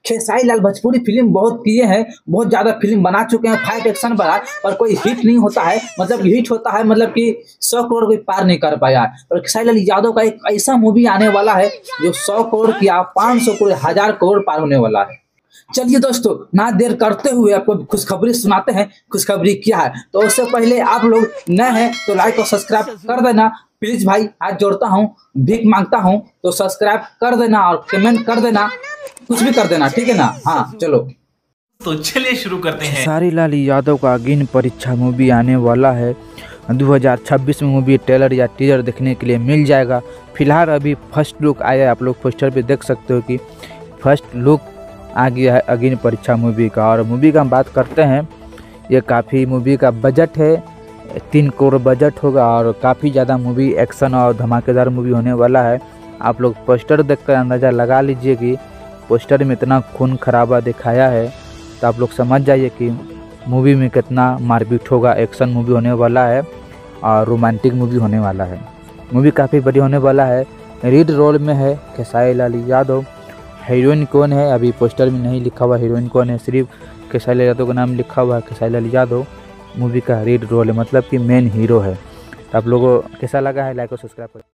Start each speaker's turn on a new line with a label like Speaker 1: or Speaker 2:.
Speaker 1: Khesari Lal Bhojpuri film बहुत किए हैं, बहुत ज्यादा फिल्म बना चुके हैं, फाइट एक्शन बना, पर कोई हिट नहीं होता है। मतलब हिट होता है मतलब कि 100 करोड़ कोई पार नहीं कर पाया। और खेसारी लाल यादव का एक ऐसा मूवी आने वाला है जो 100 करोड़ किया, 500 करोड़, 1000 करोड़ पार होने वाला है। चलिए दोस्तों, ना देर करते हुए आपको खुशखबरी सुनाते हैं। खुशखबरी क्या है तो उससे पहले आप लोग नए हैं तो लाइक और सब्सक्राइब कर देना प्लीज भाई, हाथ जोड़ता हूँ, भीख मांगता हूँ, तो सब्सक्राइब कर देना और कमेंट कर देना, कुछ भी कर देना, ठीक है ना। हाँ चलो
Speaker 2: तो चलिए शुरू करते हैं।
Speaker 3: खेसारी लाल यादव का अग्नि परीक्षा मूवी आने वाला है 2026 में। मूवी ट्रेलर या टीजर देखने के लिए मिल जाएगा। फिलहाल अभी फर्स्ट लुक आया है, आप लोग पोस्टर पे देख सकते हो कि फर्स्ट लुक आ गया है अग्नि परीक्षा मूवी का। और मूवी का हम बात करते हैं, ये काफ़ी मूवी का बजट है 3 करोड़ बजट होगा और काफ़ी ज़्यादा मूवी एक्शन और धमाकेदार मूवी होने वाला है। आप लोग पोस्टर देखकर अंदाज़ा लगा लीजिए कि पोस्टर में इतना खून खराबा दिखाया है तो आप लोग समझ जाइए कि मूवी में कितना मारपीट होगा। एक्शन मूवी होने वाला है और रोमांटिक मूवी होने वाला है। मूवी काफ़ी बढ़िया होने वाला है। लीड रोल में है खेसारी लाल यादव। हीरोइन कौन है अभी पोस्टर में नहीं लिखा हुआ, हीरोइन कौन है, सिर्फ खेसारी लाल यादव का नाम लिखा हुआ है। खेसारी लाल यादव मूवी का लीड रोल है, मतलब कि मेन हीरो है। तो आप लोगों को कैसा लगा है लाइक और सब्सक्राइब करें।